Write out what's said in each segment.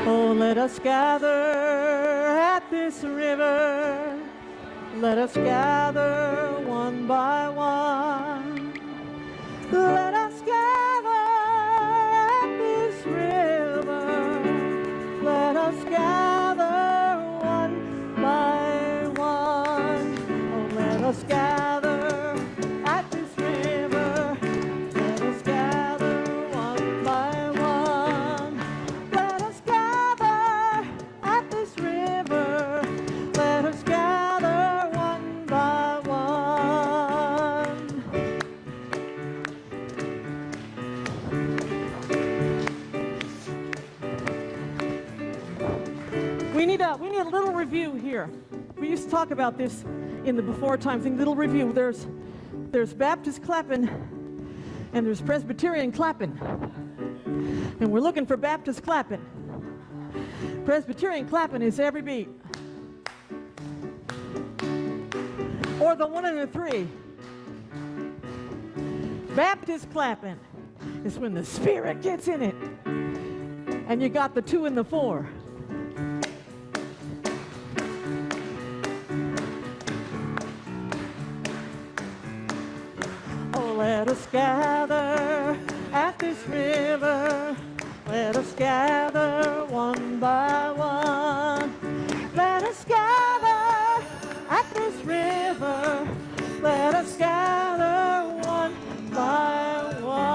Oh, let us gather at this river. Let us gather one by one. Let us gather at this river. Let us gather one by one. Oh, let us gather at this river. Let us gather one by one. Let us gather at this river. Let us gather one by one. We need a little review here. We used to talk about this in the before times. A little review. There's Baptist clapping and there's Presbyterian clapping. And we're looking for Baptist clapping. Presbyterian clapping is every beat. Or the 1 and the 3. Baptist clapping is when the Spirit gets in it. And you got the 2 and the 4. Oh, let us gather at this river. Let us gather one by one. Let us gather at this river. Let us gather one by one.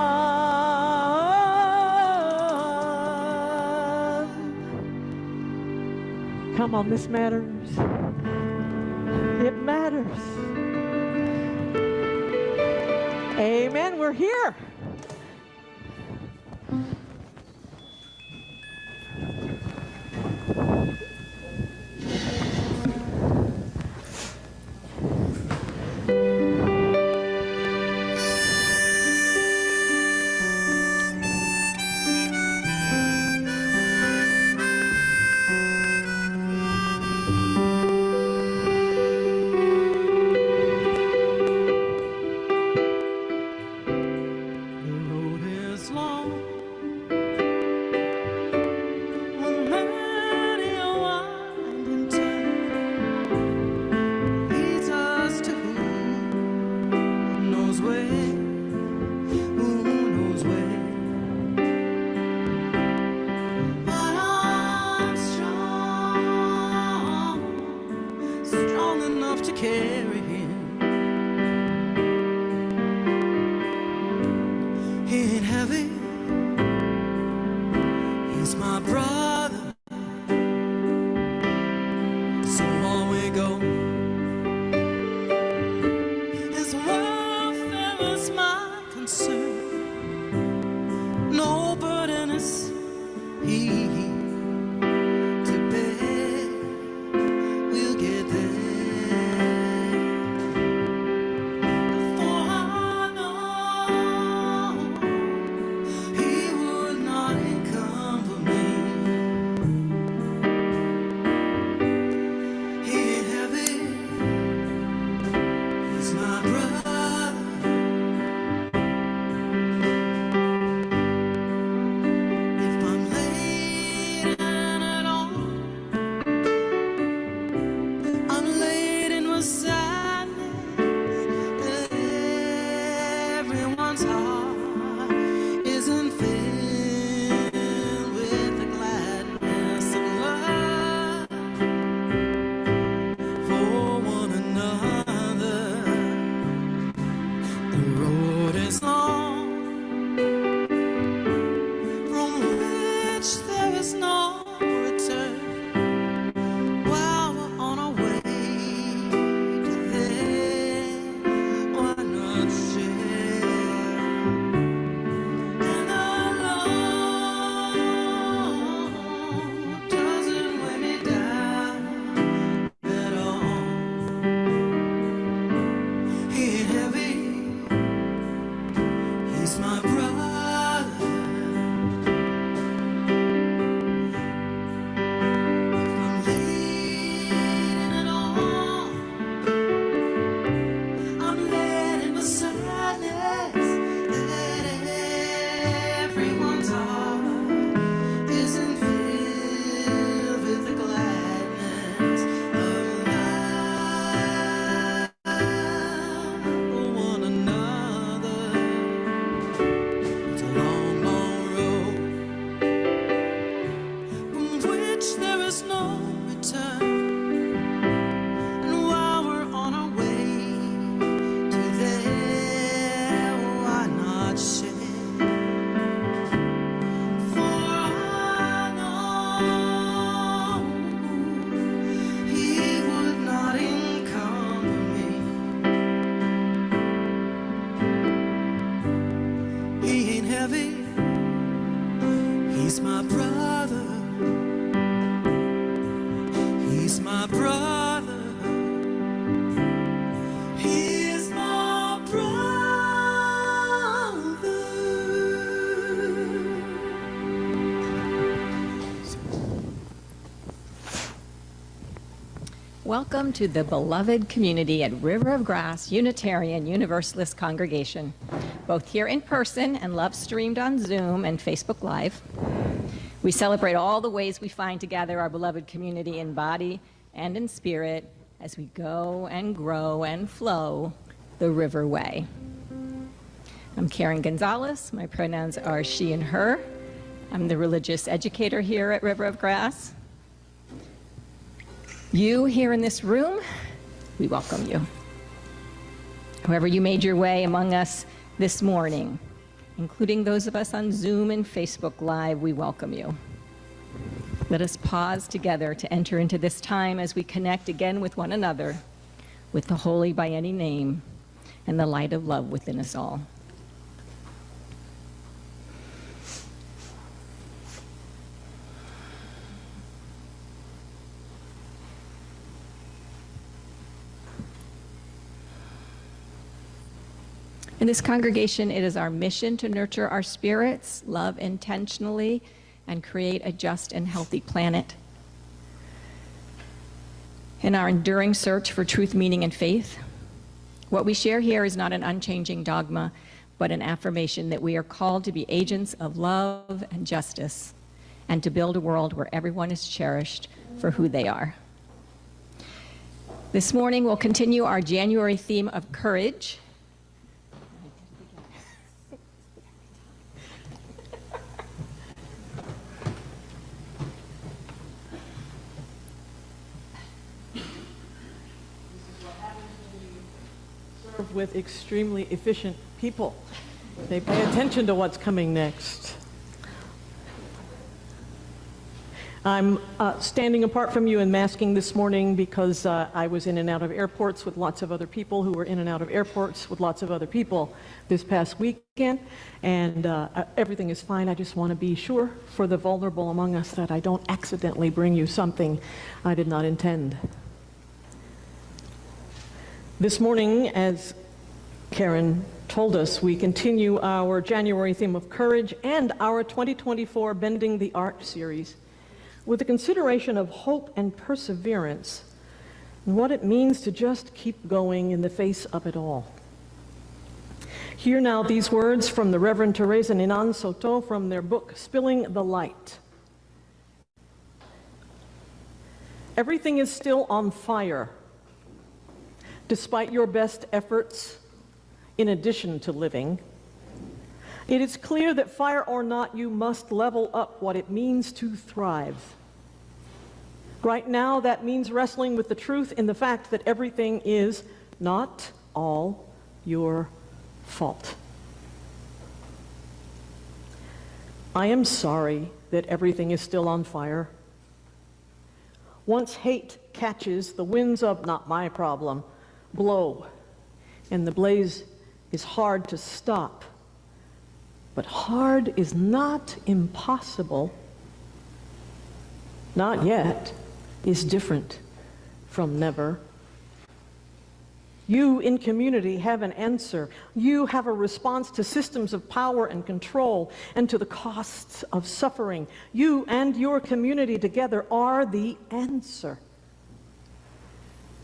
Come on, this matters. It matters. Amen. We're here. my brother. He's my brother. He is my brother. Welcome to the beloved community at River of Grass Unitarian Universalist Congregation, both here in person and love streamed on Zoom and Facebook Live. We celebrate all the ways we find to gather our beloved community in body and in spirit as we go and grow and flow the River Way. I'm Karen Gonzalez. My pronouns are she and her. I'm the religious educator here at River of Grass. You here in this room, we welcome you. However you made your way among us this morning, including those of us on Zoom and Facebook Live, we welcome you. Let us pause together to enter into this time as we connect again with one another, with the holy by any name, and the light of love within us all. In this congregation, it is our mission to nurture our spirits, love intentionally, and create a just and healthy planet. In our enduring search for truth, meaning, and faith, what we share here is not an unchanging dogma, but an affirmation that we are called to be agents of love and justice, and to build a world where everyone is cherished for who they are. This morning, we'll continue our January theme of courage. With extremely efficient people. They pay attention to what's coming next. I'm standing apart from you and masking this morning because I was in and out of airports with lots of other people who were in and out of airports with lots of other people this past weekend, and everything is fine. I just want to be sure for the vulnerable among us that I don't accidentally bring you something I did not intend. This morning, as Karen told us, we continue our January theme of courage and our 2024 Bending the Arc series with a consideration of hope and perseverance and what it means to just keep going in the face of it all. Hear now these words from the Reverend Teresa Ninan Soto from their book, Spilling the Light. Everything is still on fire. Despite your best efforts, in addition to living, it is clear that fire or not, you must level up what it means to thrive. Right now, that means wrestling with the truth in the fact that everything is not all your fault. I am sorry that everything is still on fire. Once hate catches, the winds of not my problem blow, and the blaze is hard to stop. But hard is not impossible. Not yet is different from never. You in community have an answer. You have a response to systems of power and control and to the costs of suffering. You and your community together are the answer.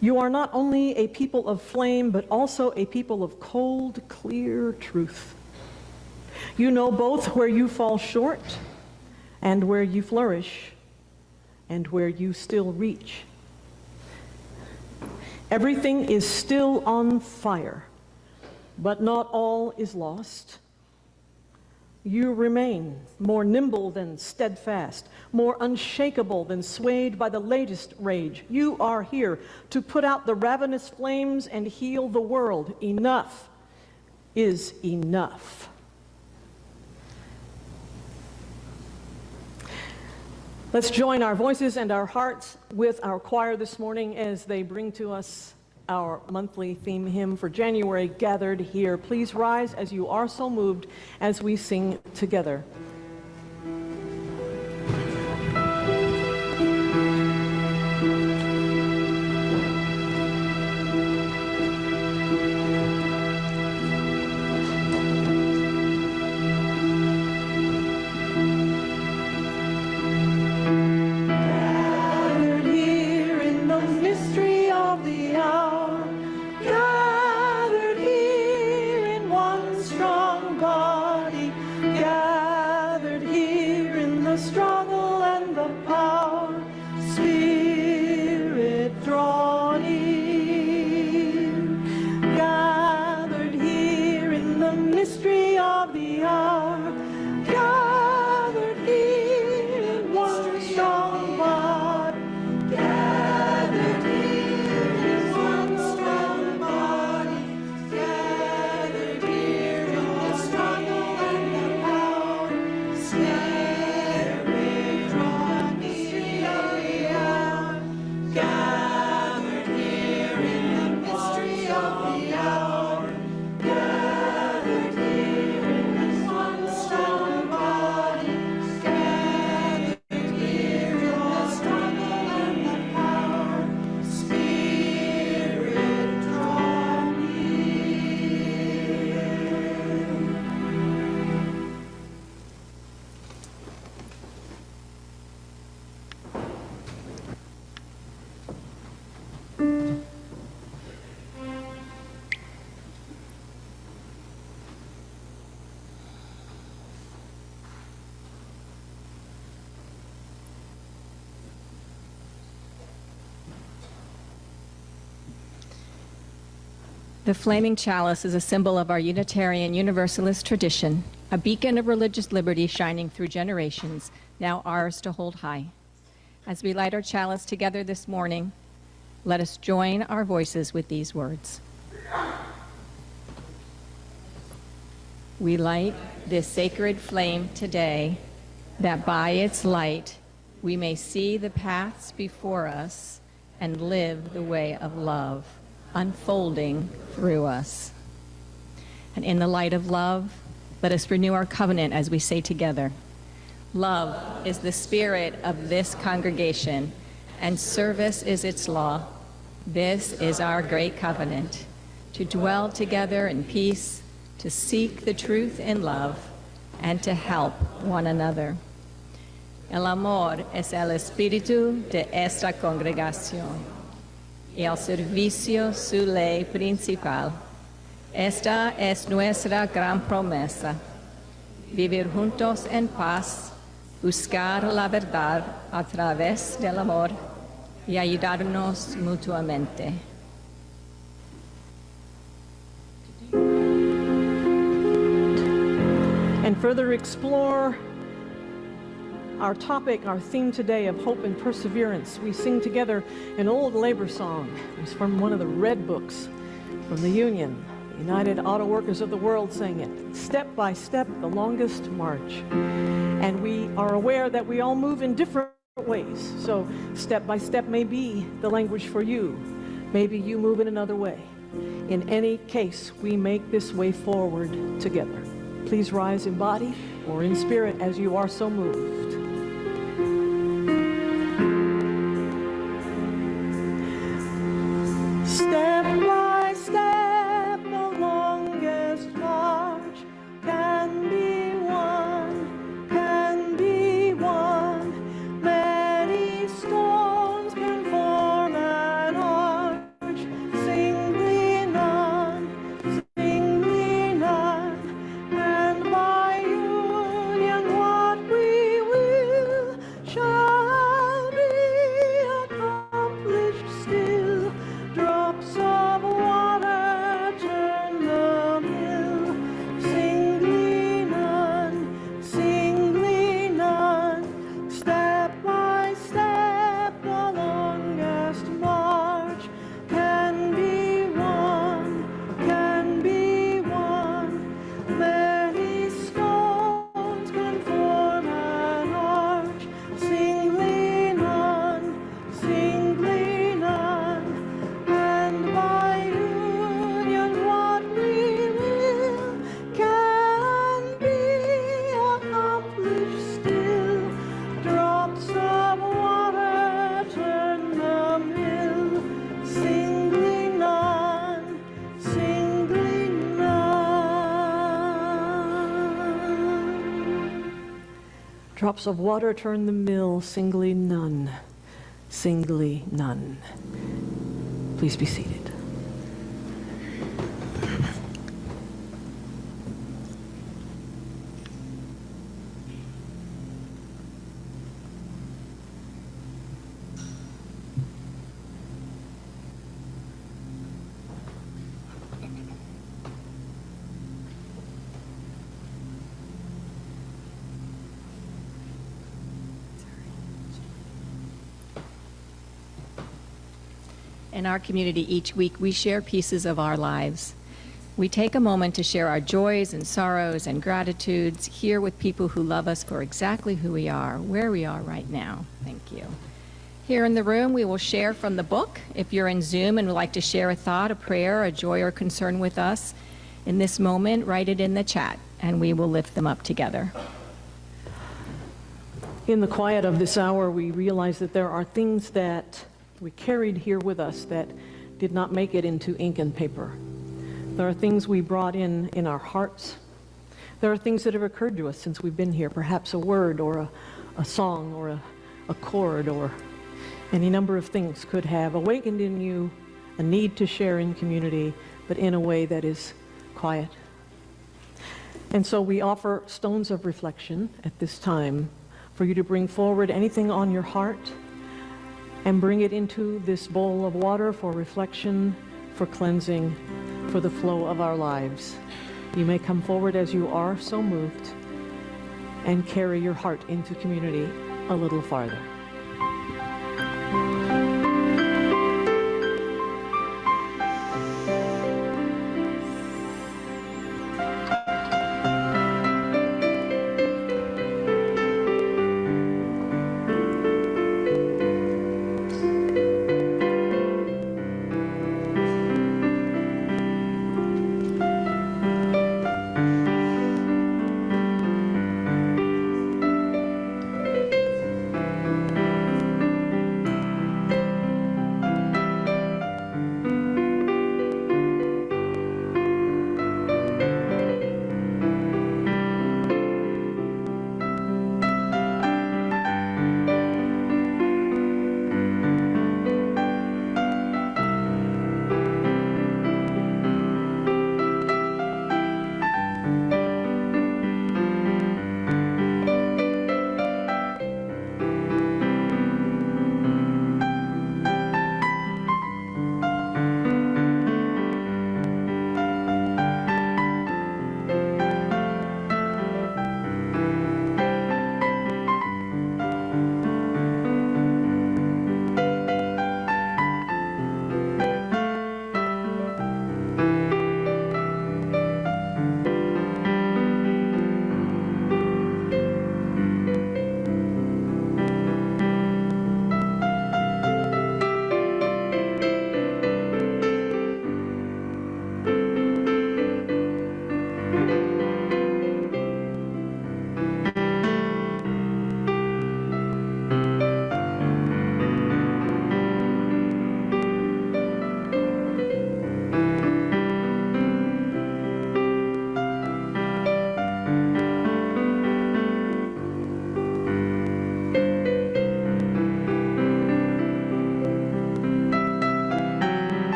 You are not only a people of flame, but also a people of cold, clear truth. You know both where you fall short and where you flourish and where you still reach. Everything is still on fire, but not all is lost. You remain more nimble than steadfast, more unshakable than swayed by the latest rage. You are here to put out the ravenous flames and heal the world. Enough is enough. Let's join our voices and our hearts with our choir this morning as they bring to us our monthly theme hymn for January, Gathered Here. Please rise as you are so moved as we sing together. the struggle and the power. Spirit, draw near. Gathered here in the mystery of the hour. Gathered here in one strong body. Gathered here in one strong body. Gathered here in the struggle and the power. Spirit, draw near. Gathered here in the mystery of the hour. Gathered here in this one strong body. Gathered here in the struggle and the power. Spirit, draw near. The flaming chalice is a symbol of our Unitarian Universalist tradition, a beacon of religious liberty shining through generations, now ours to hold high. As we light our chalice together this morning, let us join our voices with these words. We light this sacred flame today, that by its light we may see the paths before us and live the way of love, unfolding through us. And in the light of love, let us renew our covenant as we say together, love is the spirit of this congregation, and service is its law. This is our great covenant, to dwell together in peace, to seek the truth in love, and to help one another. El amor es el espíritu de esta congregación, y el servicio su ley principal. Esta es nuestra gran promesa, vivir juntos en paz, buscar la verdad a través del amor y ayudarnos mutuamente. And further explore our topic, our theme today of hope and perseverance. We sing together an old labor song. It's from one of the red books from the Union. The United Auto Workers of the World sang it. Step by step, the longest march. And we are aware that we all move in different ways. So step by step may be the language for you. Maybe you move in another way. In any case, we make this way forward together. Please rise in body or in spirit as you are so moved. Step by step, the longest march can be won, can be won. Many stones can form an arch, singly none, singly none. And by union what we will shall be accomplished still. Drops of water turn the mill, singly none, singly none. Step by step, the longest march can be won, can be won. Many stones can form an arch, singly none, singly none. And by union what we will can be accomplished still. Drops of water turn the mill, singly none, singly none. Drops of water turn the mill, singly none, singly none. Please be seated. In our community each week, we share pieces of our lives. We take a moment to share our joys and sorrows and gratitudes here with people who love us for exactly who we are, where we are right now. Thank you. Here in the room, we will share from the book. If you're in Zoom and would like to share a thought, a prayer, a joy, or concern with us in this moment, write it in the chat, and we will lift them up together. In the quiet of this hour, we realize that there are things that we carried here with us that did not make it into ink and paper. There are things we brought in our hearts. There are things that have occurred to us since we've been here, perhaps a word or a song or a chord or any number of things could have awakened in you a need to share in community, but in a way that is quiet. And so we offer stones of reflection at this time for you to bring forward anything on your heart and bring it into this bowl of water for reflection, for cleansing, for the flow of our lives. You may come forward as you are so moved and carry your heart into community a little farther.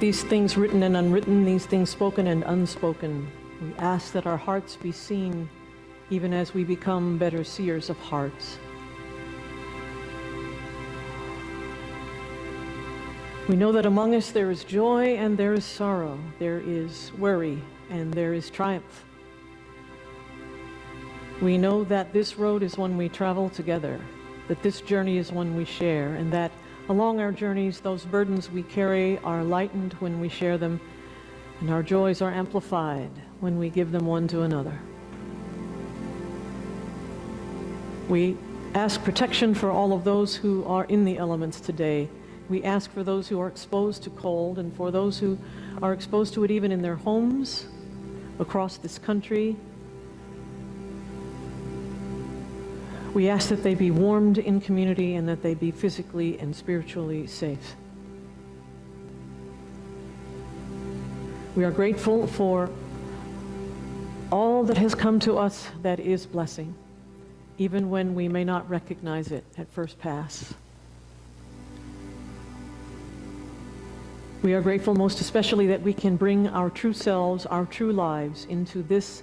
These things written and unwritten, these things spoken and unspoken, we ask that our hearts be seen even as we become better seers of hearts. We know that among us there is joy and there is sorrow, there is worry and there is triumph. We know that this road is one we travel together, that this journey is one we share, and that along our journeys, those burdens we carry are lightened when we share them, and our joys are amplified when we give them one to another. We ask protection for all of those who are in the elements today. We ask for those who are exposed to cold and for those who are exposed to it even in their homes across this country. We ask that they be warmed in community and that they be physically and spiritually safe. We are grateful for all that has come to us that is blessing, even when we may not recognize it at first pass. We are grateful most especially that we can bring our true selves, our true lives into this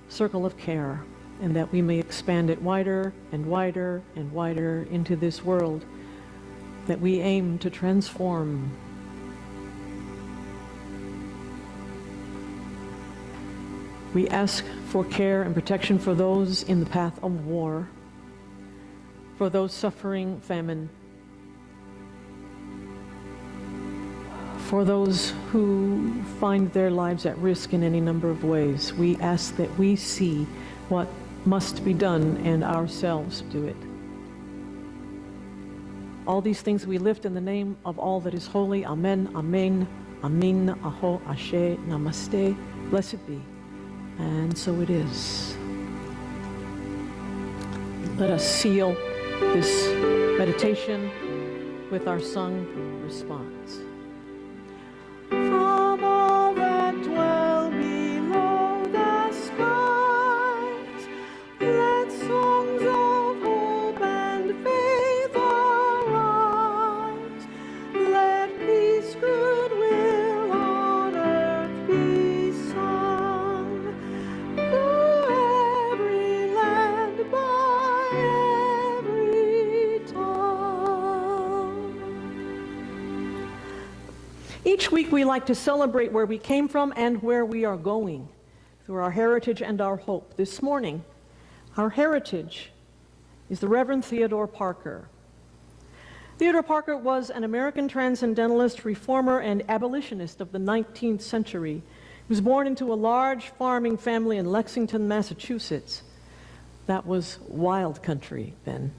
circle of care, and that we may expand it wider and wider and wider into this world that we aim to transform. We ask for care and protection for those in the path of war, for those suffering famine, for those who find their lives at risk in any number of ways. We ask that we see what must be done and ourselves do it. All these things we lift in the name of all that is holy. Amen, amen, amin, aho, ashe, namaste. Blessed be. And so it is. Let us seal this meditation with our sung response. From all that dwell below the skies, let songs of hope and faith arise. Let peace, goodwill on earth be sung, through every land, by every tongue. Each week we like to celebrate where we came from and where we are going through our heritage and our hope. This morning, our heritage is the Reverend Theodore Parker. Theodore Parker was an American transcendentalist, reformer, and abolitionist of the 19th century. He was born into a large farming family in Lexington, Massachusetts. That was wild country then.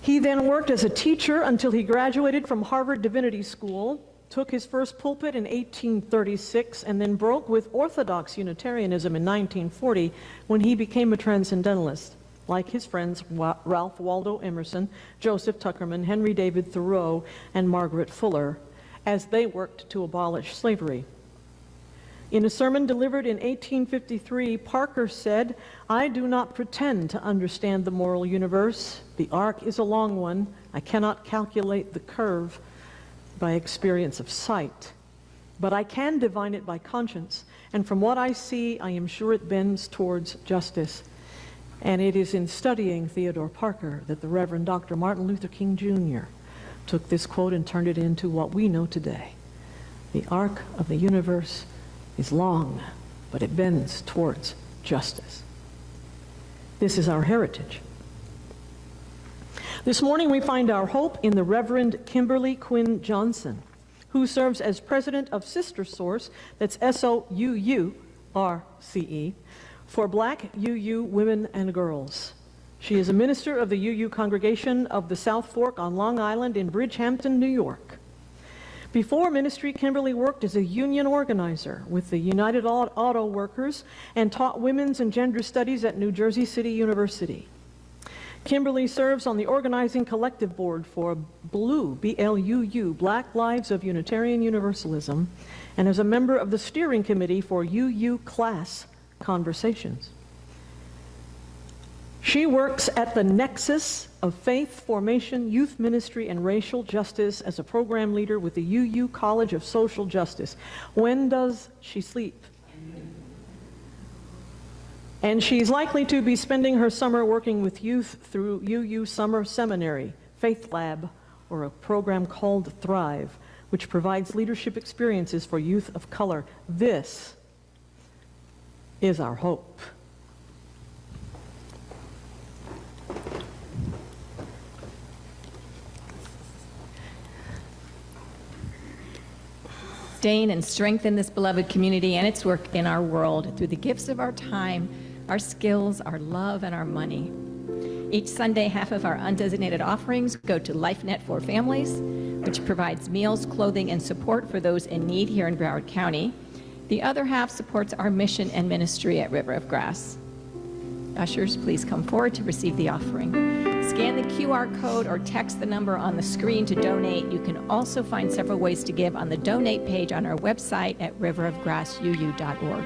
He then worked as a teacher until he graduated from Harvard Divinity School, took his first pulpit in 1836, and then broke with Orthodox Unitarianism in 1940 when he became a transcendentalist, like his friends Ralph Waldo Emerson, Joseph Tuckerman, Henry David Thoreau, and Margaret Fuller, as they worked to abolish slavery. In a sermon delivered in 1853, Parker said, "I do not pretend to understand the moral universe. The arc is a long one. I cannot calculate the curve by experience of sight. But I can divine it by conscience, and from what I see, I am sure it bends towards justice." And it is in studying Theodore Parker that the Reverend Dr. Martin Luther King Jr. took this quote and turned it into what we know today. The arc of the universe is long, but it bends towards justice. This is our heritage. This morning we find our hope in the Reverend Kimberly Quinn Johnson, who serves as president of Sister Source, that's SOUURCE, for Black UU women and girls. She is a minister of the UU congregation of the South Fork on Long Island in Bridgehampton, New York. Before ministry, Kimberly worked as a union organizer with the United Auto Workers and taught women's and gender studies at New Jersey City University. Kimberly serves on the organizing collective board for BLUU, B-L-U-U, Black Lives of Unitarian Universalism, and is a member of the steering committee for UU Class Conversations. She works at the Nexus of Faith Formation, Youth Ministry, and Racial Justice as a program leader with the UU College of Social Justice. When does she sleep? And she's likely to be spending her summer working with youth through UU Summer Seminary, Faith Lab, or a program called Thrive, which provides leadership experiences for youth of color. This is our hope. Sustain and strengthen this beloved community and its work in our world through the gifts of our time, our skills, our love, and our money. Each Sunday, half of our undesignated offerings go to LifeNet for Families, which provides meals, clothing, and support for those in need here in Broward County. The other half supports our mission and ministry at River of Grass. Ushers, please come forward to receive the offering. Scan the QR code or text the number on the screen to donate. You can also find several ways to give on the donate page on our website at riverofgrassuu.org.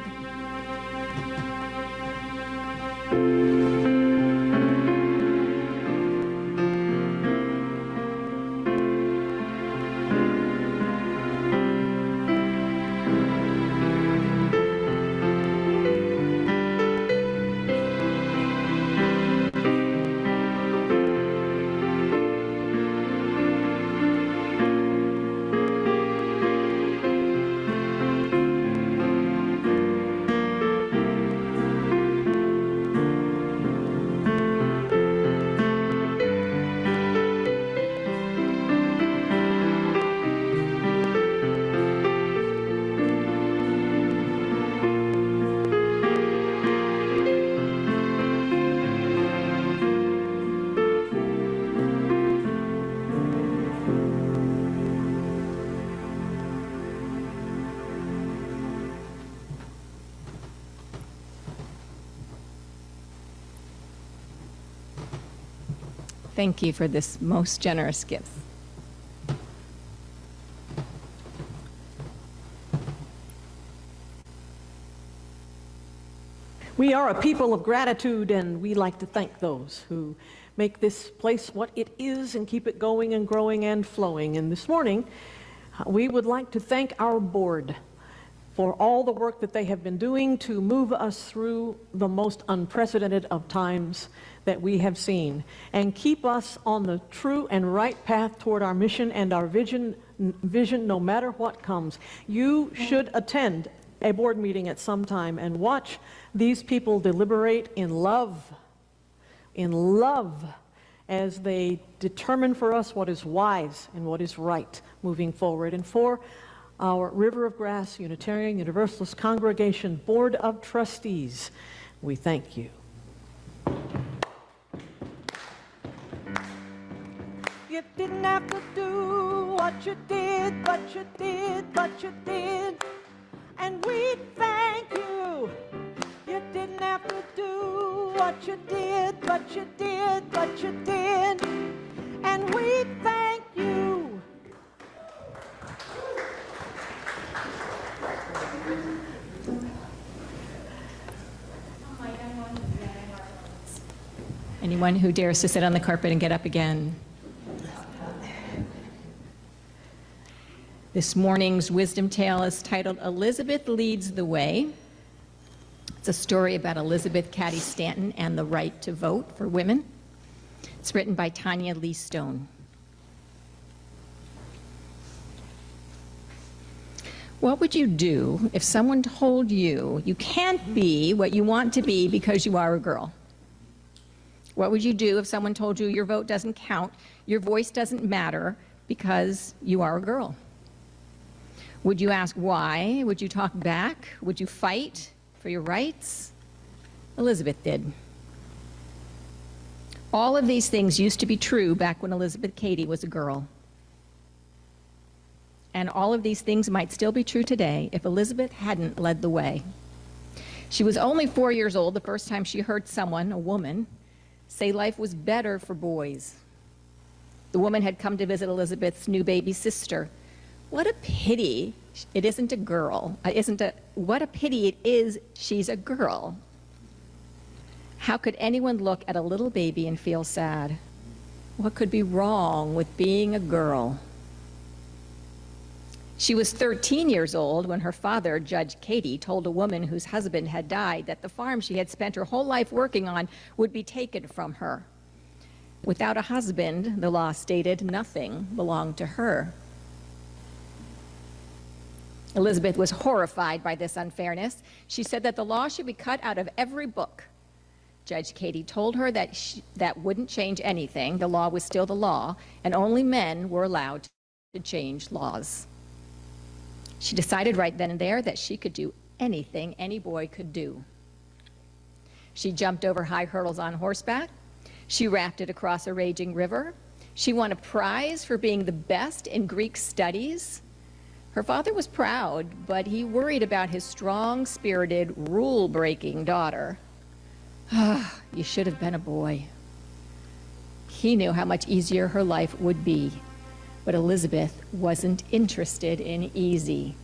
Thank you for this most generous gift. We are a people of gratitude, and we like to thank those who make this place what it is and keep it going and growing and flowing. And this morning, we would like to thank our board for all the work that they have been doing to move us through the most unprecedented of times that we have seen and keep us on the true and right path toward our mission and our vision no matter what comes. You should attend a board meeting at some time and watch these people deliberate in love, as they determine for us what is wise and what is right moving forward. And for our River of Grass Unitarian Universalist Congregation Board of Trustees, we thank you. You didn't have to do what you did, but you did, but you did. And we thank you. You didn't have to do what you did, but you did, but you did. And we thank you. Anyone who dares to sit on the carpet and get up again. This morning's wisdom tale is titled Elizabeth Leads the Way. It's a story about Elizabeth Cady Stanton and the right to vote for women. It's written by Tanya Lee Stone. What would you do if someone told you you can't be what you want to be because you are a girl? What would you do if someone told you your vote doesn't count, your voice doesn't matter because you are a girl? Would you ask why? Would you talk back? Would you fight for your rights? Elizabeth did. All of these things used to be true back when Elizabeth Cady was a girl. And all of these things might still be true today if Elizabeth hadn't led the way. She was only 4 years old the first time she heard someone, a woman, say life was better for boys. The woman had come to visit Elizabeth's new baby sister. What a pity it isn't a girl. What a pity it is she's a girl. How could anyone look at a little baby and feel sad? What could be wrong with being a girl? She was 13 years old when her father, Judge Cady, told a woman whose husband had died that the farm she had spent her whole life working on would be taken from her. Without a husband, the law stated, nothing belonged to her. Elizabeth was horrified by this unfairness. She said that the law should be cut out of every book. Judge Cady told her that that wouldn't change anything. The law was still the law, and only men were allowed to change laws. She decided right then and there that she could do anything any boy could do. She jumped over high hurdles on horseback. She rafted across a raging river. She won a prize for being the best in Greek studies. Her father was proud, but he worried about his strong-spirited, rule-breaking daughter. You should have been a boy. He knew how much easier her life would be, but Elizabeth wasn't interested in easy.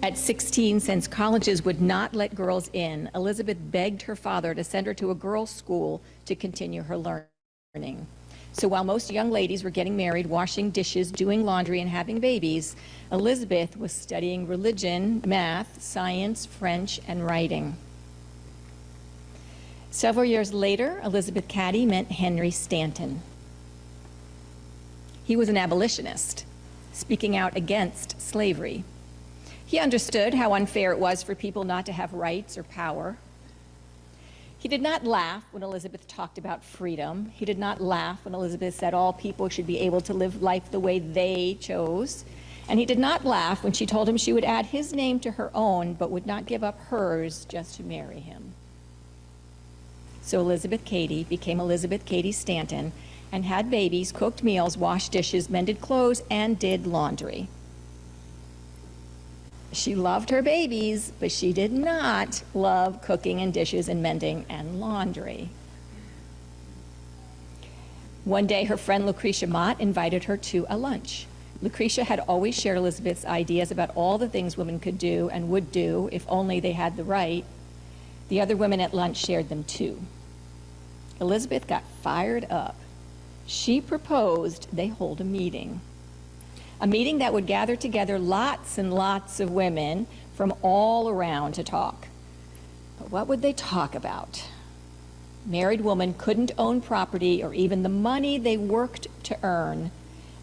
At 16, since colleges would not let girls in, Elizabeth begged her father to send her to a girls' school to continue her learning. So while most young ladies were getting married, washing dishes, doing laundry, and having babies, Elizabeth was studying religion, math, science, French, and writing. Several years later, Elizabeth Cady met Henry Stanton. He was an abolitionist, speaking out against slavery. He understood how unfair it was for people not to have rights or power. He did not laugh when Elizabeth talked about freedom. He did not laugh when Elizabeth said all people should be able to live life the way they chose. And he did not laugh when she told him she would add his name to her own, but would not give up hers just to marry him. So Elizabeth Cady became Elizabeth Cady Stanton and had babies, cooked meals, washed dishes, mended clothes, and did laundry. She loved her babies, but she did not love cooking and dishes and mending and laundry. One day, her friend Lucretia Mott invited her to a lunch. Lucretia had always shared Elizabeth's ideas about all the things women could do and would do if only they had the right. The other women at lunch shared them too. Elizabeth got fired up. She proposed they hold a meeting that would gather together lots and lots of women from all around to talk. But what would they talk about? Married women couldn't own property or even the money they worked to earn.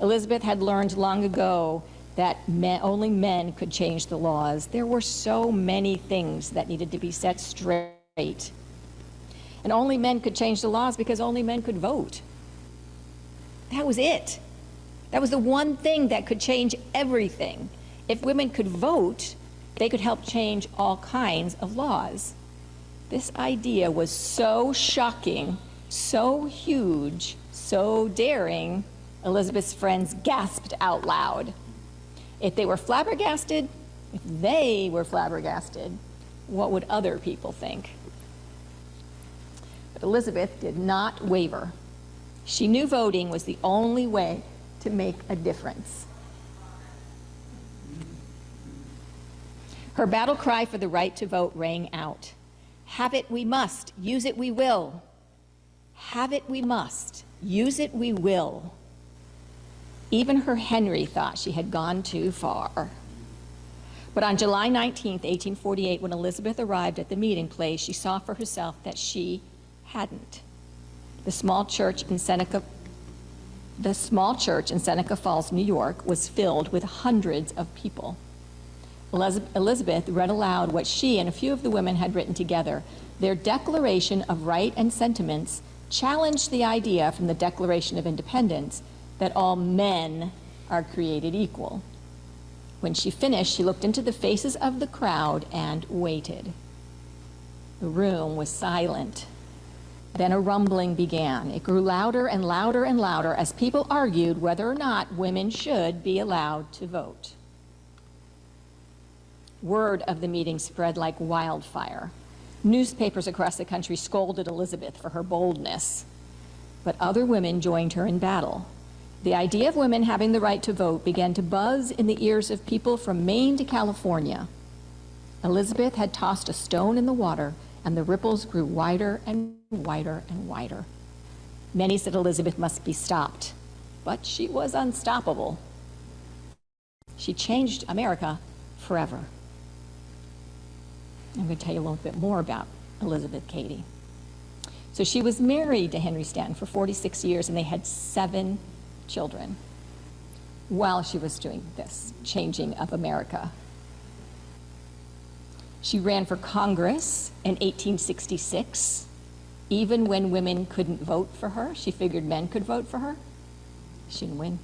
Elizabeth had learned long ago that only men could change the laws. There were so many things that needed to be set straight. And only men could change the laws because only men could vote. That was it. That was the one thing that could change everything. If women could vote, they could help change all kinds of laws. This idea was so shocking, so huge, so daring, Elizabeth's friends gasped out loud. If they were flabbergasted, what would other people think? But Elizabeth did not waver. She knew voting was the only way to make a difference. Her battle cry for the right to vote rang out. Have it we must, use it we will. Have it we must, use it we will. Even her Henry thought she had gone too far. But on July 19, 1848, when Elizabeth arrived at the meeting place, she saw for herself that she hadn't. The small church in Seneca Falls, New York, was filled with hundreds of people. Elizabeth read aloud what she and a few of the women had written together. Their Declaration of Right and Sentiments challenged the idea from the Declaration of Independence that all men are created equal. When she finished, she looked into the faces of the crowd and waited. The room was silent. Then a rumbling began. It grew louder and louder and louder as people argued whether or not women should be allowed to vote. Word of the meeting spread like wildfire. Newspapers across the country scolded Elizabeth for her boldness, but other women joined her in battle. The idea of women having the right to vote began to buzz in the ears of people from Maine to California. Elizabeth had tossed a stone in the water, and the ripples grew wider and wider and wider. Many said Elizabeth must be stopped, but she was unstoppable. She changed America forever. I'm going to tell you a little bit more about Elizabeth Cady. So she was married to Henry Stanton for 46 years, and they had 7 children while she was doing this changing of America. She ran for Congress in 1866. Even when women couldn't vote for her, she figured men could vote for her. She didn't win.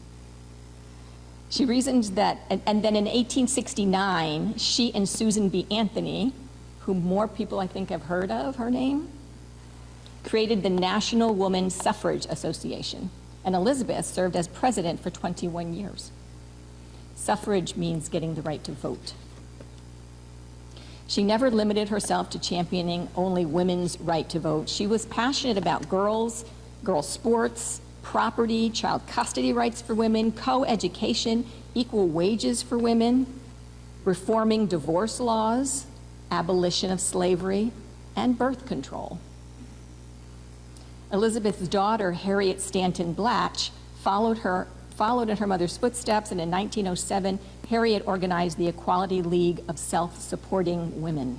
She reasoned that, and then in 1869, she and Susan B. Anthony, whom more people I think have heard of her name, created the National Woman Suffrage Association, and Elizabeth served as president for 21 years. Suffrage means getting the right to vote. She never limited herself to championing only women's right to vote. She was passionate about girls sports, property, child custody rights for women, co-education, equal wages for women, reforming divorce laws, abolition of slavery, and birth control. Elizabeth's daughter, Harriet Stanton Blatch, followed in her mother's footsteps, and in 1907, Harriet organized the Equality League of Self-Supporting Women.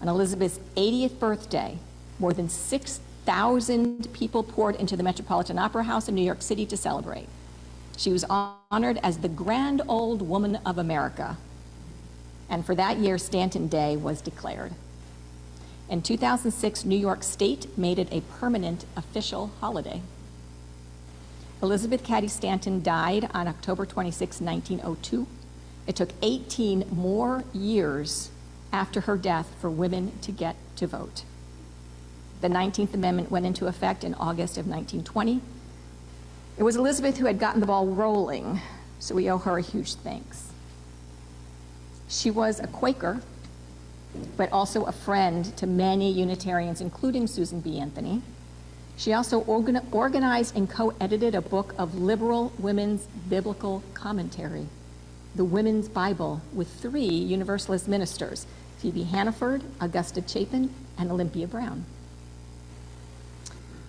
On Elizabeth's 80th birthday, more than 6,000 people poured into the Metropolitan Opera House in New York City to celebrate. She was honored as the Grand Old Woman of America, and for that year, Stanton Day was declared. In 2006, New York State made it a permanent official holiday. Elizabeth Cady Stanton died on October 26, 1902. It took 18 more years after her death for women to get to vote. The 19th Amendment went into effect in August of 1920. It was Elizabeth who had gotten the ball rolling, so we owe her a huge thanks. She was a Quaker, but also a friend to many Unitarians, including Susan B. Anthony. She also organized and co-edited a book of liberal women's biblical commentary, the Women's Bible, with 3 Universalist ministers, Phoebe Hannaford, Augusta Chapin, and Olympia Brown.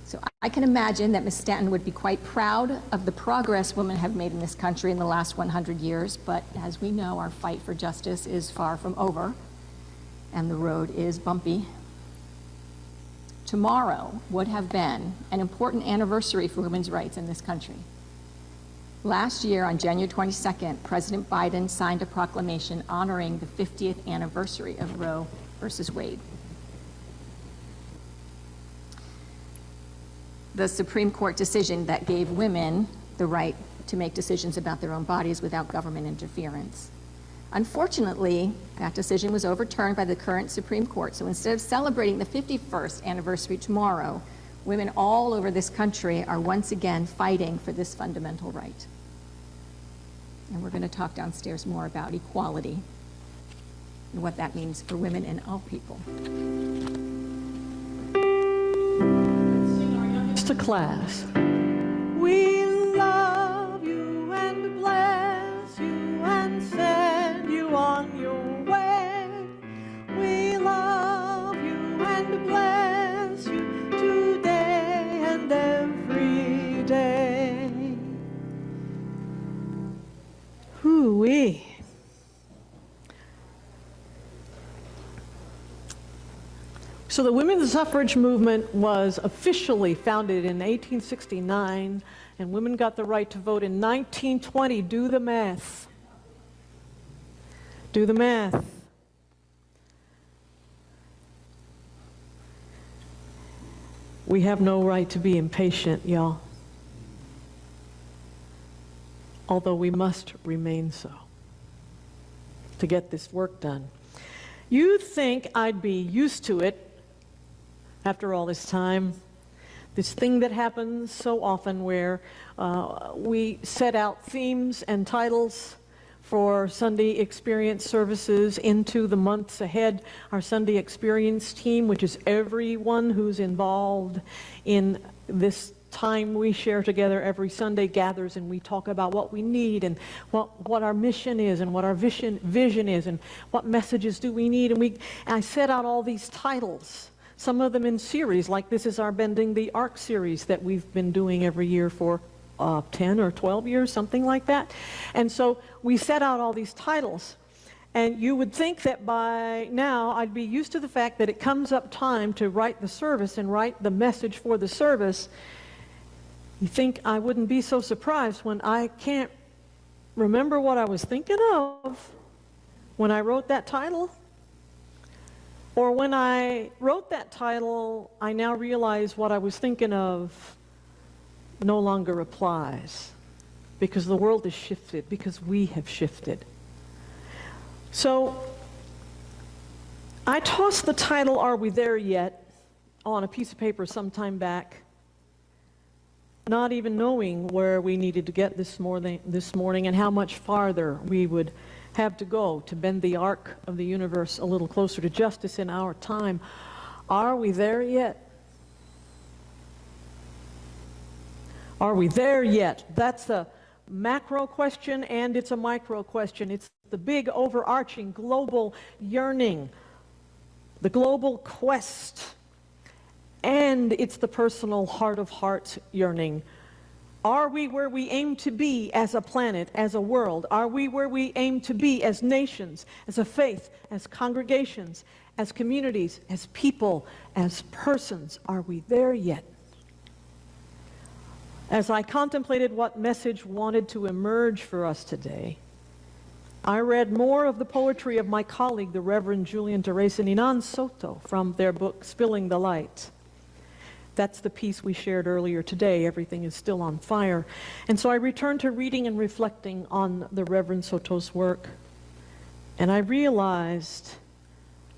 So I can imagine that Ms. Stanton would be quite proud of the progress women have made in this country in the last 100 years, but as we know, our fight for justice is far from over, and the road is bumpy. Tomorrow would have been an important anniversary for women's rights in this country. Last year, on January 22nd, President Biden signed a proclamation honoring the 50th anniversary of Roe versus Wade. The Supreme Court decision that gave women the right to make decisions about their own bodies without government interference. Unfortunately, that decision was overturned by the current Supreme Court. So instead of celebrating the 51st anniversary tomorrow, women all over this country are once again fighting for this fundamental right. And we're going to talk downstairs more about equality and what that means for women and all people. To class. We love you and bless you and send you on your way. We love you and bless you today and every day. Hoo-wee. So the women's suffrage movement was officially founded in 1869, and women got the right to vote in 1920. Do the math. Do the math. We have no right to be impatient, y'all. Although we must remain so to get this work done. You'd think I'd be used to it after all this time, this thing that happens so often where we set out themes and titles for Sunday Experience services into the months ahead. Our Sunday Experience team, which is everyone who's involved in this time we share together every Sunday, gathers and we talk about what we need and what our mission is and what our vision is and what messages do we need. And I set out all these titles. Some of them in series, like this is our Bending the Arc series that we've been doing every year for 10 or 12 years, something like that. And so we set out all these titles. And you would think that by now I'd be used to the fact that it comes up time to write the service and write the message for the service. You think I wouldn't be so surprised when I can't remember what I was thinking of when I wrote that title? Or when I wrote that title, I now realize what I was thinking of no longer applies because the world has shifted, because we have shifted. So I tossed the title, Are We There Yet?, on a piece of paper some time back, not even knowing where we needed to get this morning and how much farther we would have to go to bend the arc of the universe a little closer to justice in our time. Are we there yet? Are we there yet? That's a macro question, and it's a micro question. It's the big overarching global yearning, the global quest, and it's the personal heart of hearts yearning. Are we where we aim to be as a planet, as a world? Are we where we aim to be as nations, as a faith, as congregations, as communities, as people, as persons? Are we there yet? As I contemplated what message wanted to emerge for us today, I read more of the poetry of my colleague, the Reverend Julian Teresa Ninan Soto, from their book, Spilling the Light. That's the piece we shared earlier today, Everything is Still on Fire. And so I returned to reading and reflecting on the Reverend Soto's work. And I realized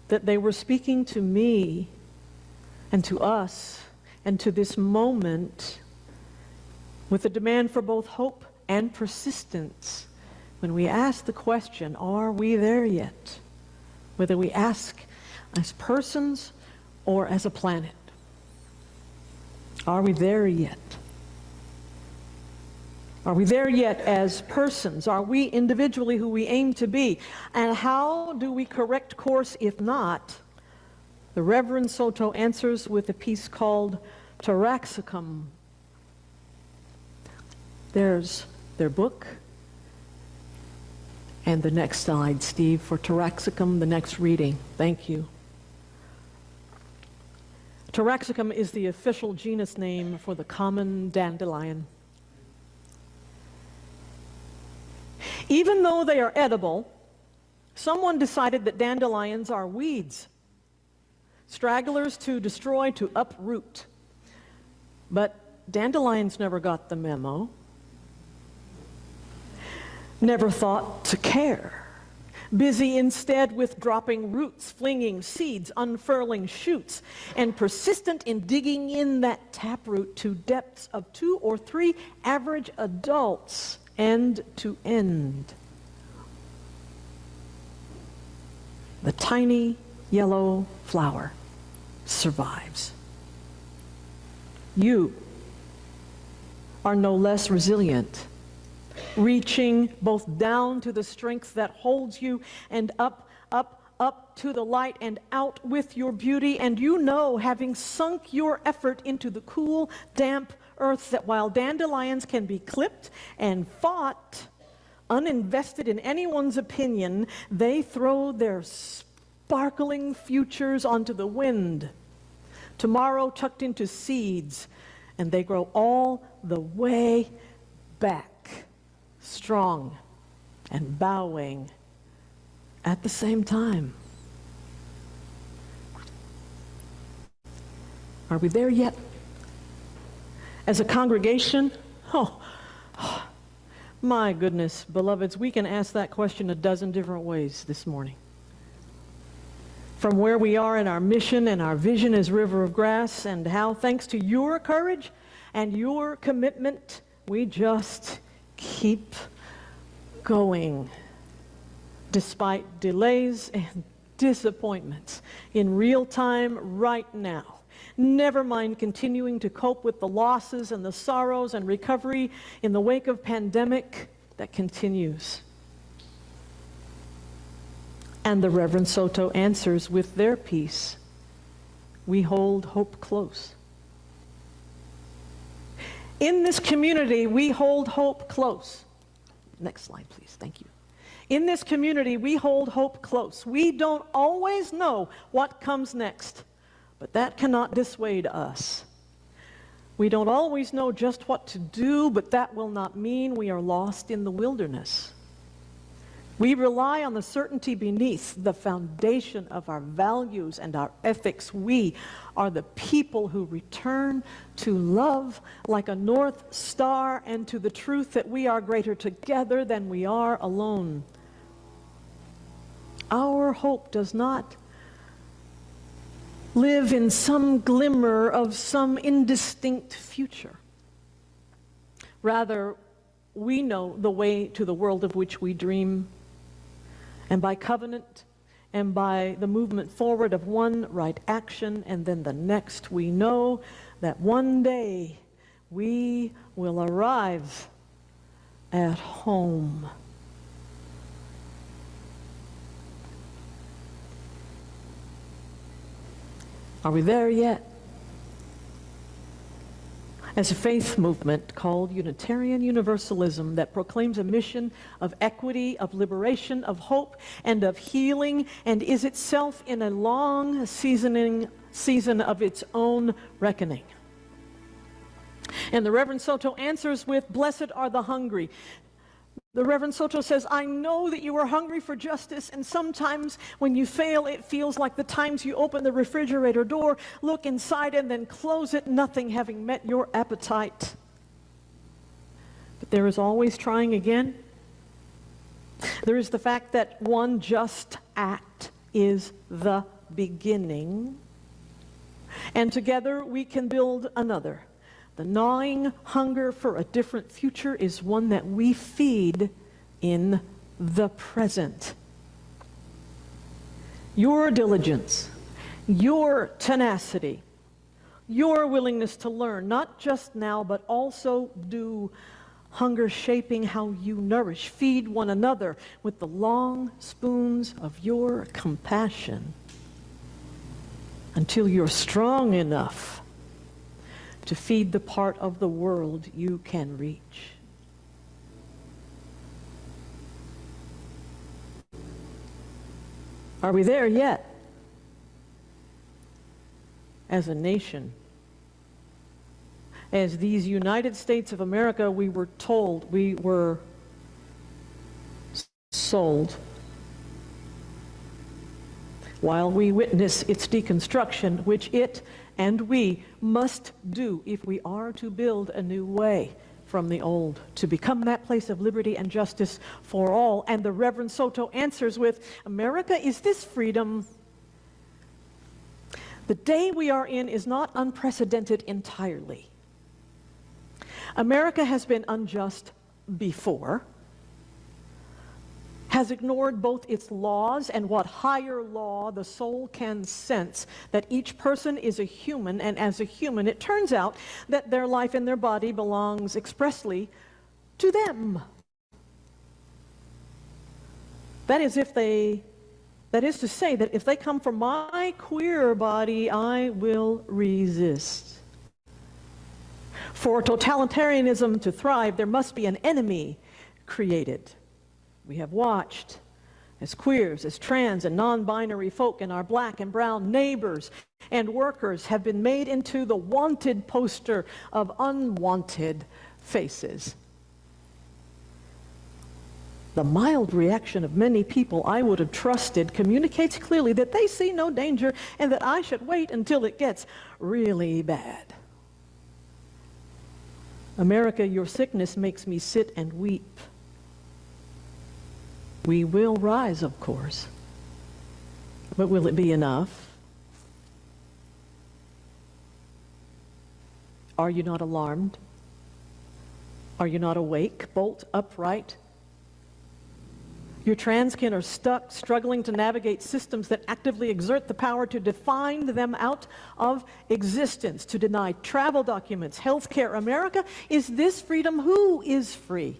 that they were speaking to me and to us and to this moment with a demand for both hope and persistence when we ask the question, are we there yet? Whether we ask as persons or as a planet. Are we there yet? Are we there yet as persons? Are we individually who we aim to be? And how do we correct course if not? The Reverend Soto answers with a piece called Taraxacum. There's their book. And the next slide, Steve, for Taraxacum, the next reading. Thank you. Taraxacum is the official genus name for the common dandelion. Even though they are edible, someone decided that dandelions are weeds, stragglers to destroy, to uproot. But dandelions never got the memo, never thought to care. Busy instead with dropping roots, flinging seeds, unfurling shoots, and persistent in digging in that taproot to depths of 2 or 3 average adults, end to end. The tiny yellow flower survives. You are no less resilient, reaching both down to the strength that holds you and up to the light and out with your beauty. And you know, having sunk your effort into the cool, damp earth, that while dandelions can be clipped and fought, uninvested in anyone's opinion, they throw their sparkling futures onto the wind. Tomorrow tucked into seeds, and they grow all the way back, strong and bowing at the same time. Are we there yet? As a congregation? Oh, my goodness, beloveds, we can ask that question a dozen different ways this morning. From where we are in our mission and our vision as River of Grass, and how, thanks to your courage and your commitment, we just keep going despite delays and disappointments in real time right now. Never mind continuing to cope with the losses and the sorrows and recovery in the wake of pandemic that continues. And the Reverend Soto answers with their piece, we hold hope close. In this community, we hold hope close. Next slide, please. Thank you. In this community, we hold hope close. We don't always know what comes next, but that cannot dissuade us. We don't always know just what to do, but that will not mean we are lost in the wilderness. We rely on the certainty beneath the foundation of our values and our ethics. We are the people who return to love like a north star and to the truth that we are greater together than we are alone. Our hope does not live in some glimmer of some indistinct future. Rather, we know the way to the world of which we dream. and by covenant, and by the movement forward of one right action and then the next, we know that one day we will arrive at home. Are we there yet? As a faith movement called Unitarian Universalism that proclaims a mission of equity, of liberation, of hope, and of healing, and is itself in a long season of its own reckoning. And the Reverend Soto answers with, "Blessed are the hungry." The Reverend Soto says, "I know that you are hungry for justice, and sometimes when you fail, it feels like the times you open the refrigerator door, look inside, and then close it, nothing having met your appetite. But there is always trying again. There is the fact that one just act is the beginning, and together we can build another. The gnawing hunger for a different future is one that we feed in the present. Your diligence, your tenacity, your willingness to learn, not just now, but also do hunger shaping how you nourish, feed one another with the long spoons of your compassion until you're strong enough to feed the part of the world you can reach. Are we there yet? As a nation, as these United States of America, we were told, we were sold. While we witness its deconstruction, which it and we must do if we are to build a new way from the old, to become that place of liberty and justice for all. And the Reverend Soto answers with, "America, is this freedom? The day we are in is not unprecedented entirely. America has been unjust before, has ignored both its laws and what higher law the soul can sense, that each person is a human, and as a human it turns out that their life and their body belongs expressly to them. That is to say that if they come from my queer body, I will resist. For totalitarianism to thrive, there must be an enemy created. We have watched as queers, as trans and non-binary folk, and our black and brown neighbors and workers have been made into the wanted poster of unwanted faces. The mild reaction of many people I would have trusted communicates clearly that they see no danger and that I should wait until it gets really bad. America, your sickness makes me sit and weep. We will rise, of course, but will it be enough? Are you not alarmed? Are you not awake, bolt upright? Your transkin are stuck, struggling to navigate systems that actively exert the power to define them out of existence, to deny travel documents, health care. America, is this freedom? Who is free?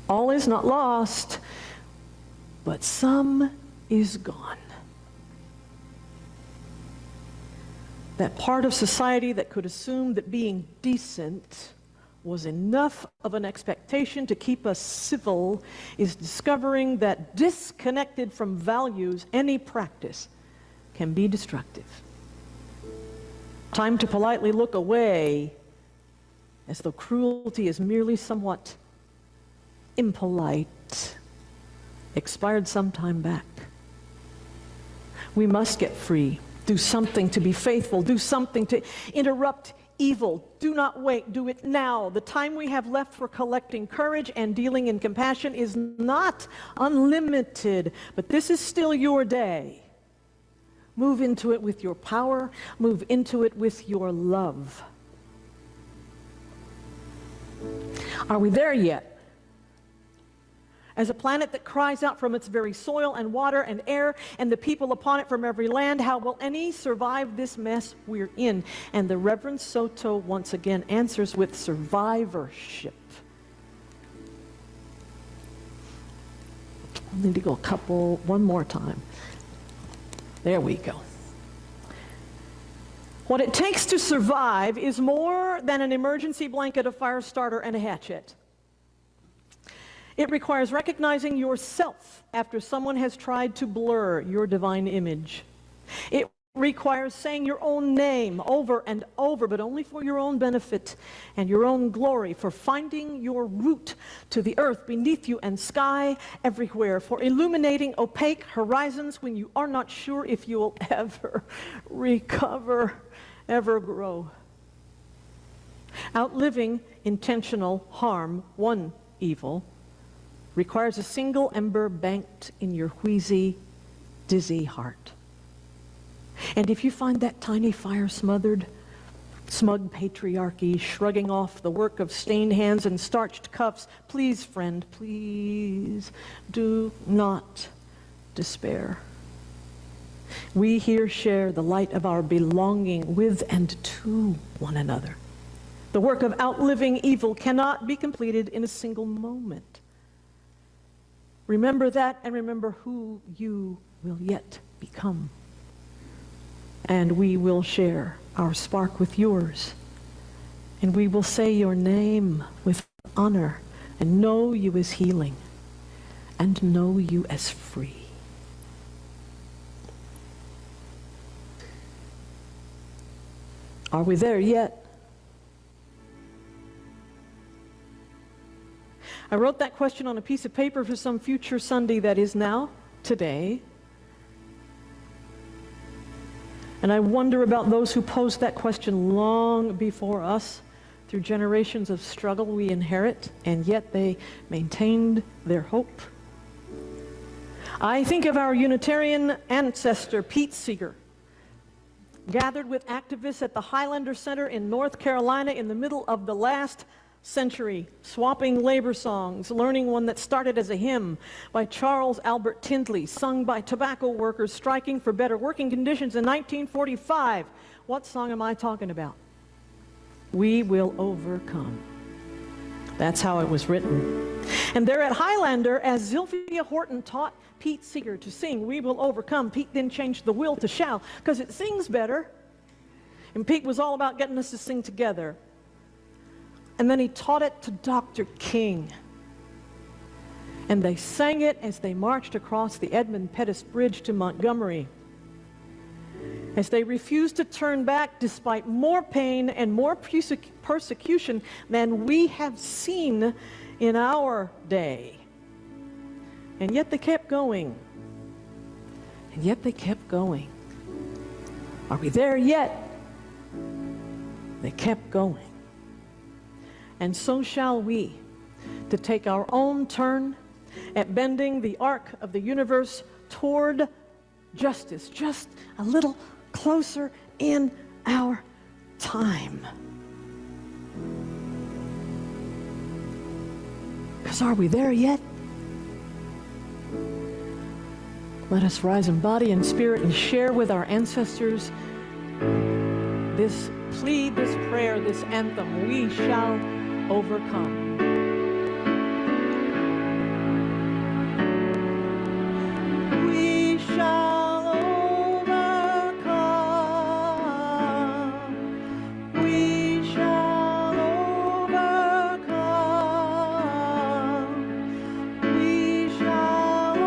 All is not lost, but some is gone. That part of society that could assume that being decent was enough of an expectation to keep us civil is discovering that disconnected from values, any practice can be destructive. Time to politely look away as though cruelty is merely somewhat impolite, expired some time back. We must get free, do something to be faithful, do something to interrupt evil. Do not wait, do it now. The time we have left for collecting courage and dealing in compassion is not unlimited, but this is still your day. Move into it with your power, move into it with your love. Are we there yet? as a planet that cries out from its very soil and water and air and the people upon it from every land. How will any survive this mess we're in? And the Reverend Soto once again answers with survivorship. I need to go one more time. There we go. What it takes to survive is more than an emergency blanket, a fire starter, and a hatchet. It requires recognizing yourself after someone has tried to blur your divine image. It requires saying your own name over and over, but only for your own benefit and your own glory, for finding your route to the earth beneath you and sky everywhere, for illuminating opaque horizons when you are not sure if you will ever recover, ever grow. Outliving intentional harm, one evil, requires a single ember banked in your wheezy, dizzy heart. And if you find that tiny fire smothered, smug patriarchy shrugging off the work of stained hands and starched cuffs, please, friend, please do not despair. We here share the light of our belonging with and to one another. The work of outliving evil cannot be completed in a single moment. Remember that, and remember who you will yet become. And we will share our spark with yours. And we will say your name with honor and know you as healing and know you as free. Are we there yet? I wrote that question on a piece of paper for some future Sunday that is now, today. And I wonder about those who posed that question long before us, through generations of struggle we inherit, and yet they maintained their hope. I think of our Unitarian ancestor, Pete Seeger, gathered with activists at the Highlander Center in North Carolina in the middle of the last century, swapping labor songs, learning one that started as a hymn by Charles Albert Tindley, sung by tobacco workers striking for better working conditions in 1945. What song am I talking about? We Will Overcome. That's how it was written. And there at Highlander, as Zilphia Horton taught Pete Seeger to sing We Will Overcome, Pete then changed the will to shall, because it sings better. And Pete was all about getting us to sing together. And then he taught it to Dr. King. And they sang it as they marched across the Edmund Pettus Bridge to Montgomery. As they refused to turn back despite more pain and more persecution than we have seen in our day. And yet they kept going. And yet they kept going. Are we there yet? They kept going. And so shall we, to take our own turn at bending the arc of the universe toward justice, just a little closer in our time. Because are we there yet? Let us rise in body and spirit and share with our ancestors this plea, this prayer, this anthem. We shall overcome. We shall overcome. We shall overcome. We shall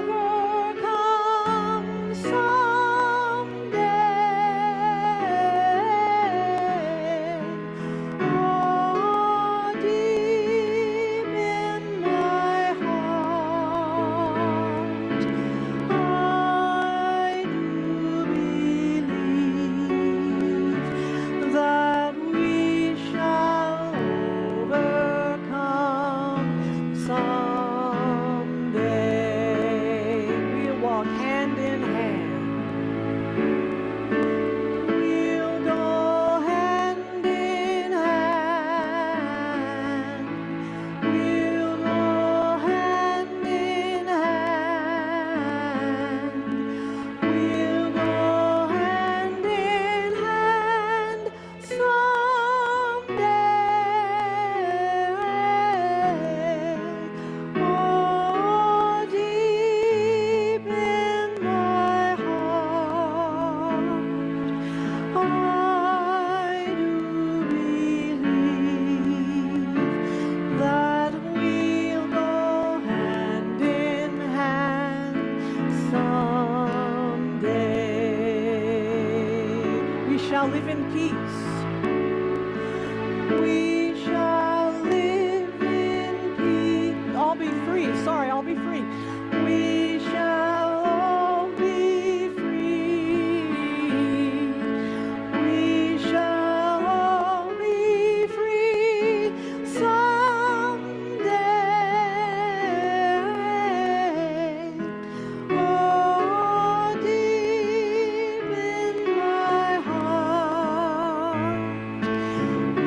overcome someday. Oh, dear. shall live in peace. We shall live in peace. All be free. Sorry, all be free. We shall all be free. We shall all be free someday. Oh, deep in my heart,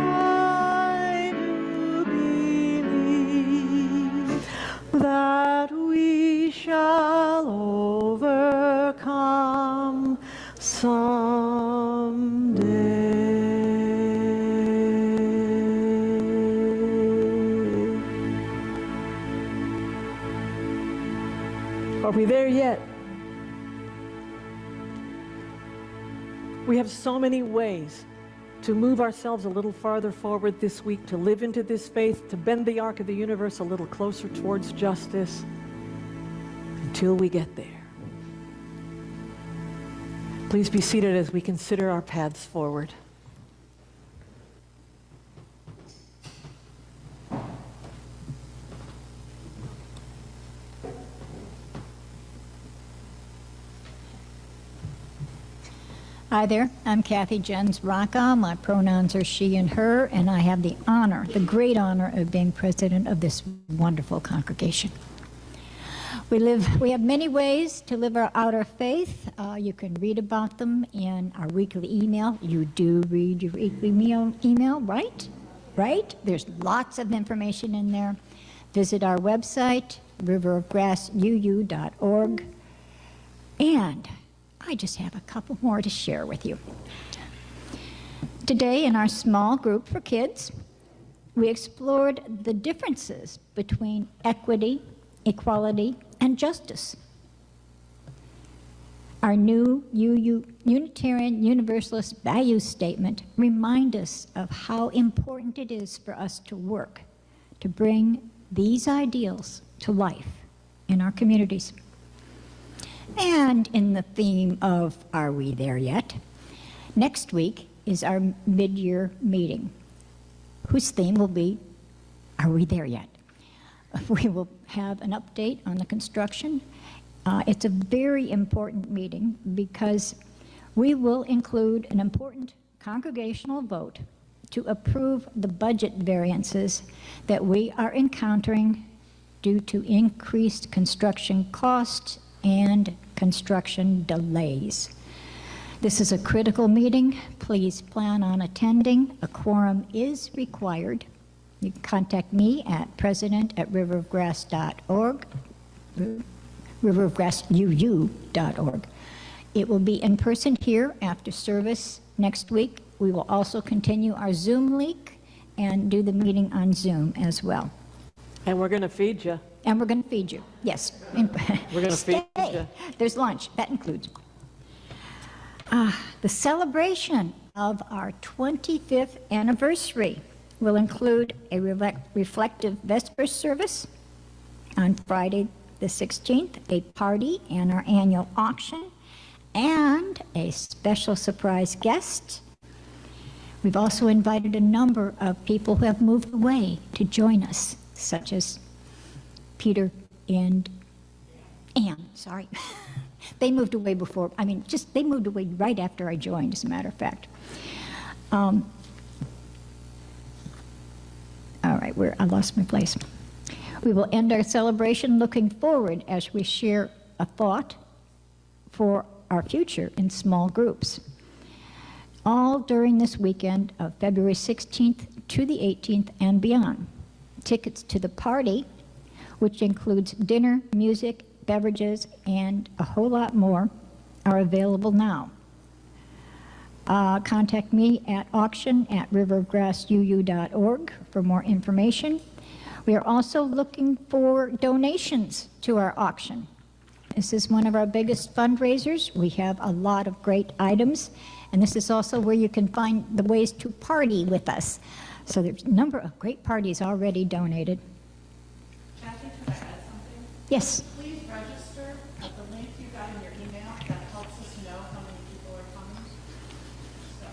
I do believe that we shall overcome someday. Are we there yet? We have so many ways to move ourselves a little farther forward this week, to live into this faith, to bend the arc of the universe a little closer towards justice until we get there. Please be seated as we consider our paths forward. Hi there, I'm Kathy Jens Rocca. My pronouns are she and her, and I have the honor, the great honor of being president of this wonderful congregation. We have many ways to live out our faith. You can read about them in our weekly email. You do read your weekly email, right? Right? There's lots of information in there. Visit our website, riverofgrassuu.org. And I just have a couple more to share with you. Today, in our small group for kids, we explored the differences between equity, equality, and justice. Our new Unitarian Universalist value statement reminds us of how important it is for us to work to bring these ideals to life in our communities. And in the theme of Are We There Yet? Next week is our mid-year meeting, whose theme will be Are We There Yet? We will have an update on the construction. It's a very important meeting because we will include an important congregational vote to approve the budget variances that we are encountering due to increased construction costs and construction delays. This is a critical meeting. Please plan on attending. A quorum is required. You can contact me at president@riverofgrass.org, riverofgrassuu.org. It will be in person here after service next week. We will also continue our Zoom link and do the meeting on Zoom as well. And we're going to feed you. And we're going to feed you. Yes. We're going to feed you. There's lunch. That includes. The celebration of our 25th anniversary will include a reflective Vespers service on Friday the 16th, a party and our annual auction, and a special surprise guest. We've also invited a number of people who have moved away to join us, such as Peter and Ann, sorry. They moved away before, they moved away right after I joined, as a matter of fact. All right, I lost my place. We will end our celebration looking forward as we share a thought for our future in small groups. All during this weekend of February 16th to the 18th and beyond. Tickets to the party, which includes dinner, music, beverages, and a whole lot more, are available now. Contact me at auction@riverofgrassuu.org for more information. We are also looking for donations to our auction. This is one of our biggest fundraisers. We have a lot of great items, and this is also where you can find the ways to party with us. So there's a number of great parties already donated. Kathy, can I add something? Yes. Please register at the link you got in your email. That helps us know how many people are coming. So,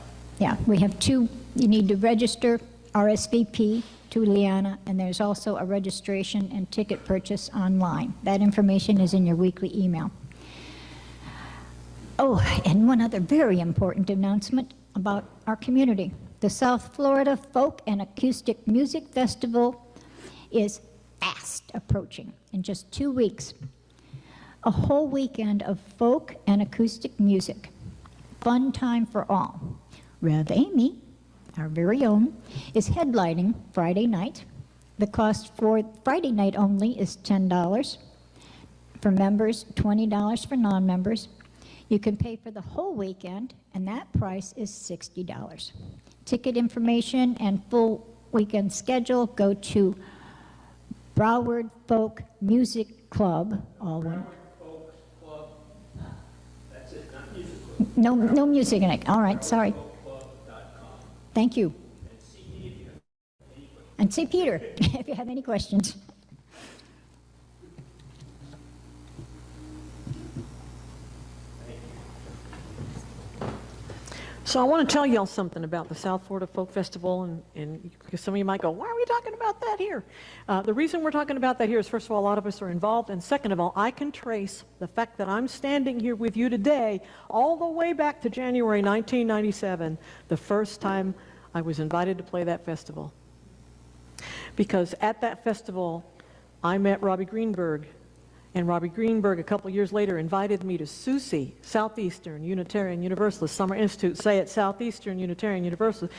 Yeah, we have two. You need to register RSVP to Liana, and there's also a registration and ticket purchase online. That information is in your weekly email. Oh, and one other very important announcement about our community. The South Florida Folk and Acoustic Music Festival is fast approaching in just 2 weeks. A whole weekend of folk and acoustic music. Fun time for all. Rev Amy, our very own, is headlining Friday night. The cost for Friday night only is $10. For members, $20 for non-members. You can pay for the whole weekend, and that price is $60. Ticket information and full weekend schedule go to Broward Folk Music Club, all one. No music in it. All right, sorry. Thank you. And see Peter if you have any questions. So I want to tell y'all something about the South Florida Folk Festival, and because some of you might go, why are we talking about that here? The reason we're talking about that here is, first of all, a lot of us are involved, and second of all, I can trace the fact that I'm standing here with you today all the way back to January 1997, the first time I was invited to play that festival. Because at that festival, I met Robbie Greenberg, and Robbie Greenberg, a couple years later, invited me to SUSE, Southeastern Unitarian Universalist Summer Institute. Say it, Southeastern Unitarian Universalist.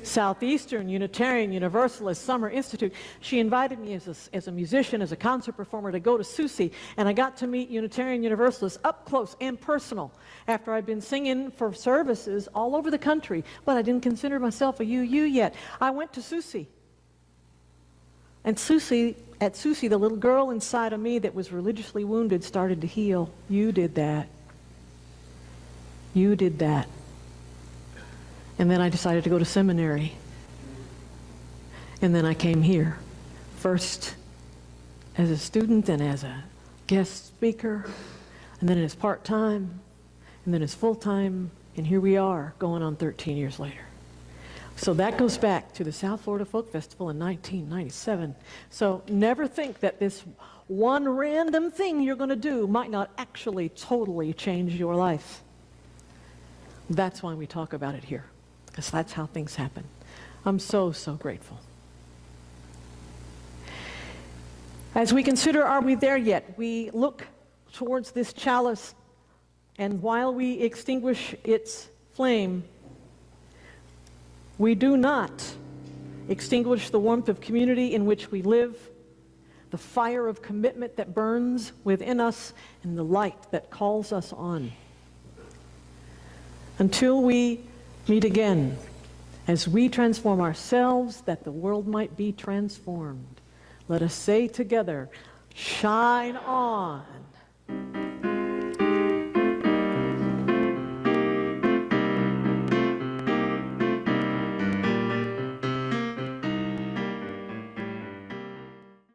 Southeastern Unitarian Universalist Summer Institute. She invited me as a musician, as a concert performer, to go to SUSE, and I got to meet Unitarian Universalists up close and personal after I'd been singing for services all over the country, but I didn't consider myself a UU yet. I went to SUSE. And at SUSE, the little girl inside of me that was religiously wounded started to heal. You did that. You did that. And then I decided to go to seminary. And then I came here, first as a student and as a guest speaker, and then as part-time, and then as full-time, and here we are, going on 13 years later. So that goes back to the South Florida Folk Festival in 1997. So never think that this one random thing you're going to do might not actually totally change your life. That's why we talk about it here, because that's how things happen. I'm so, so grateful. As we consider, are we there yet? We look towards this chalice, and while we extinguish its flame, we do not extinguish the warmth of community in which we live, the fire of commitment that burns within us, and the light that calls us on. Until we meet again, as we transform ourselves that the world might be transformed, let us say together, shine on.